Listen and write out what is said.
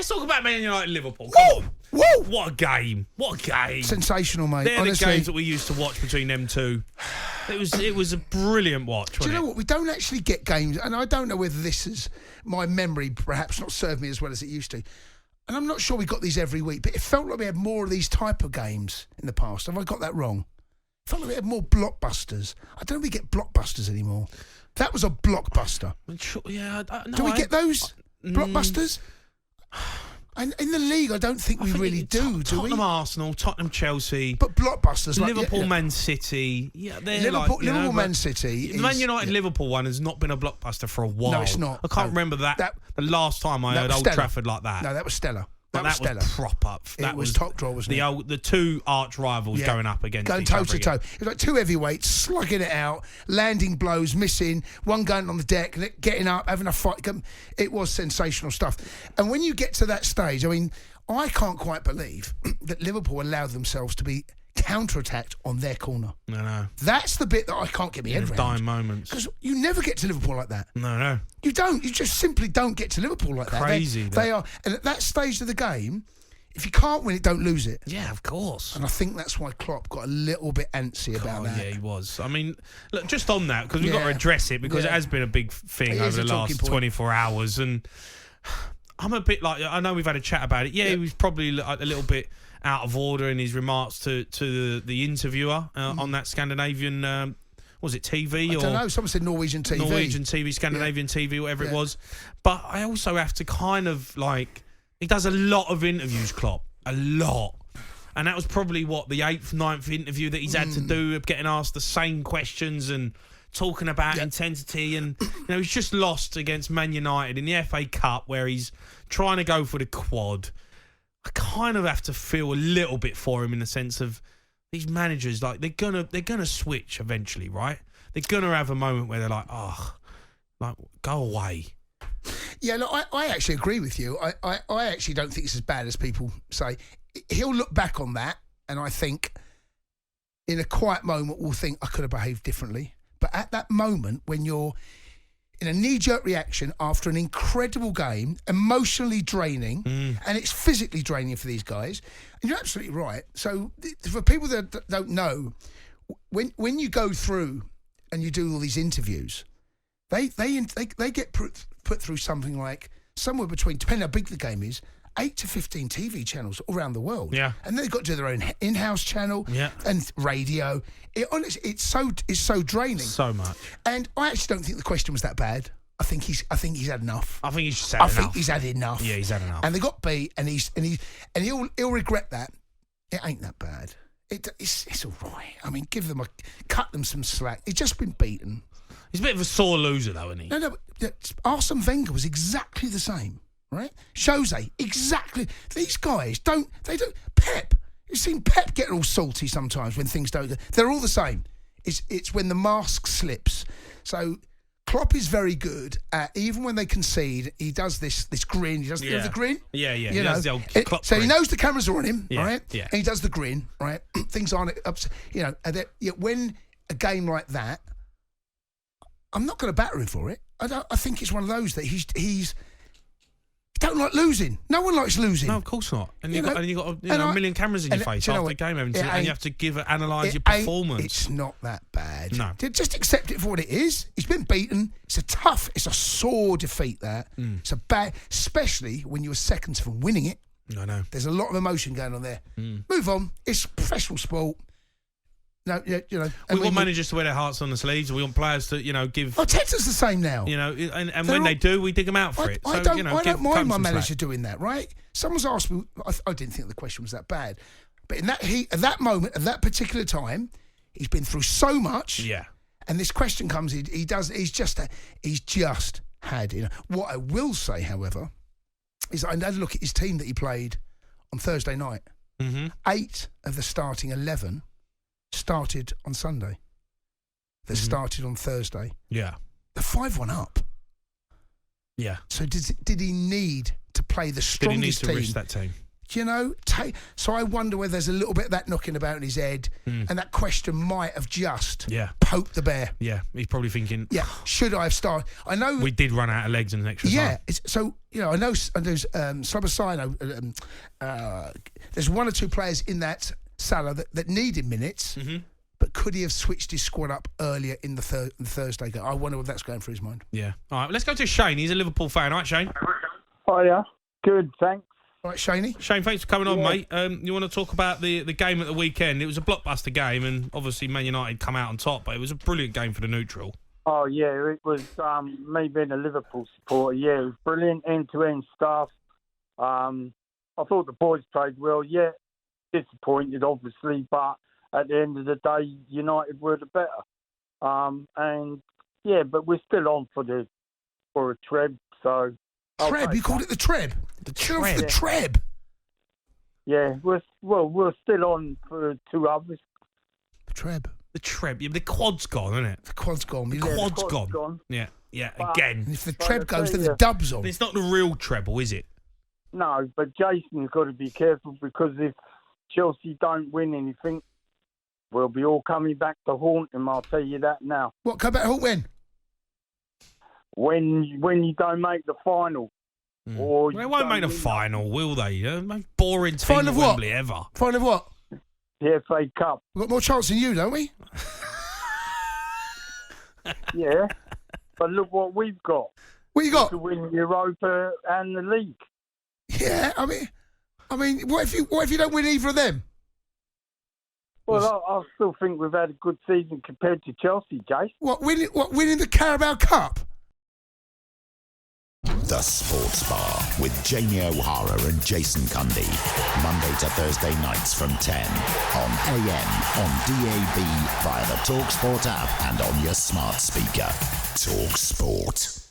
Let's talk about Man United Liverpool. Come on. Whoa! What a game. What a game. Sensational, mate. They're Honestly. the games that we used to watch between them two. It was a brilliant watch, Do you wasn't know it? what? We don't actually get games, and I don't know whether this is my memory perhaps not served me as well as it used to. And I'm not sure we got these every week, but it felt like we had more of these type of games in the past. Have I got that wrong? It felt like we had more blockbusters. I don't think we get blockbusters anymore. That was a blockbuster. Yeah, Do we get those blockbusters? And in the league, I don't think we really do we? Tottenham, Arsenal, Tottenham, Chelsea. But blockbusters like Liverpool, Man City. Yeah, they're Liverpool, like, Liverpool Man City. The Man United Liverpool one has not been a blockbuster for a while. No, it's not. I can't remember the last time I heard Old Trafford like that. No, that was stellar. That was stellar. proper. That was top draw, wasn't it? The two arch rivals going up against going each other. Going toe to toe. It was like two heavyweights slugging it out, landing blows, missing, one going on the deck, getting up, having a fight. It was sensational stuff. And when you get to that stage, I mean, I can't quite believe that Liverpool allowed themselves to be counter-attacked on their corner. No. That's the bit that I can't get my head around. Dying moments. Because you never get to Liverpool like that. No. You don't. You just simply don't get to Liverpool like that. Crazy. They are. And at that stage of the game, if you can't win it, don't lose it. Yeah, of course. And I think that's why Klopp got a little bit antsy about that. Yeah, he was. I mean, look, just on that, because we've got to address it, because it has been a big thing over the last 24 hours. And I'm a bit like, I know we've had a chat about it. Yeah, he was probably a little bit out of order in his remarks to the interviewer on that Scandinavian, was it TV? I don't know. Someone said Norwegian TV. Norwegian TV, Scandinavian TV, whatever it was. But I also have to kind of like, he does a lot of interviews, Klopp. A lot. And that was probably, the 8th, 9th interview that he's had to do, of getting asked the same questions and talking about intensity. And, he's just lost against Man United in the FA Cup, where he's trying to go for the quad. I kind of have to feel a little bit for him in the sense of these managers, like they're gonna switch eventually, right? They're gonna have a moment where they're like, go away. Yeah, look, I actually agree with you. I actually don't think it's as bad as people say. He'll look back on that, and I think in a quiet moment will think, I could have behaved differently. But at that moment, when you're in a knee-jerk reaction after an incredible game, emotionally draining, and it's physically draining for these guys. And you're absolutely right. So for people that don't know, when you go through and you do all these interviews, they get put through something like somewhere between, depending how big the game is, 8 to 15 TV channels all around the world. Yeah. And they've got to do their own in-house channel and radio. It's so draining. So much. And I actually don't think the question was that bad. I think he's had enough. I think he's just had enough. I think he's had enough. Yeah, he's had enough. And they got beat, and he'll regret that. It ain't that bad. It's all right. I mean, cut them some slack. He's just been beaten. He's a bit of a sore loser, though, isn't he? No. Arsene Wenger was exactly the same. Right? Jose, exactly. These guys don't. Pep. You've seen Pep getting all salty sometimes when things don't go. They're all the same. It's when the mask slips. So Klopp is very good at, even when they concede, he does this grin. He does the grin. Yeah. You he know? does the old Klopp so grin. he knows the cameras are on him, right? Yeah. And he does the grin, right? Things aren't upset. And when a game like that, I'm not going to batter him for it. I think it's one of those that he's don't like losing. No one likes losing. No, of course not. And you've got a million cameras in your face after the game, and you have to analyse your performance. It's not that bad. No. Just accept it for what it is. He's been beaten. It's a sore defeat, that. It's a bad, especially when you were seconds from winning it. I know. There's a lot of emotion going on there. Move on. It's professional sport. No, we want managers to wear their hearts on the sleeves. We want players to, give. Oh, Texas the same now. And when they do, we dig them out for it. I don't mind my manager doing that, right? Someone's asked me. I didn't think the question was that bad, but in that at that moment, at that particular time, he's been through so much. Yeah. And this question comes. He's just had. What I will say, however, is I had a look at his team that he played on Thursday night. 8 of the starting 11. Started on Sunday. They started on Thursday. Yeah. They're 5-1 up. Yeah. So did he need to play the strongest team? Did he need to risk that team? Do you know? So I wonder whether there's a little bit of that knocking about in his head, and that question might have just poked the bear. Yeah, he's probably thinking, should I have started? I know we did run out of legs in the extra time. Yeah, so I know there's Slobosino. There's one or two players in that Salah that needed minutes. Mm-hmm. But could he have switched his squad up earlier in the Thursday game? I wonder if that's going through his mind. Yeah. All right, let's go to Shane. He's a Liverpool fan. All right, Shane? Hiya. Good, thanks. All right, Shaney. Shane, thanks for coming on, mate. You want to talk about the game at the weekend? It was a blockbuster game, and obviously Man United come out on top, but it was a brilliant game for the neutral. Oh, yeah, it was, me being a Liverpool supporter, it was brilliant end-to-end stuff. I thought the boys played well, disappointed, obviously, but at the end of the day, United were the better. But we're still on for a treb. So Treb? You called it the treb? The treb. Yeah, we're still on for 2 others. The treb. The treb. Yeah, the quad's gone, isn't it? The quad's gone. The quad's gone. Yeah. But again. If the treb goes, then the dub's on. It's not the real treble, is it? No, but Jason's got to be careful, because if Chelsea don't win anything, we'll be all coming back to haunt him, I'll tell you that now. What, come back to haunt when? When you don't make the final. Or they won't make the final, will they? Most boring team final at of what? Wembley ever. Final of what? The FA Cup. We've got more chance than you, don't we? Yeah, but look what we've got. What you got? To win Europa and the league. Yeah, I mean, what if you don't win either of them? Well, I still think we've had a good season compared to Chelsea, Jace. Winning the Carabao Cup? The Sports Bar with Jamie O'Hara and Jason Cundy. Monday to Thursday nights from 10 on AM, on DAB, via the talkSPORT app and on your smart speaker. talkSPORT.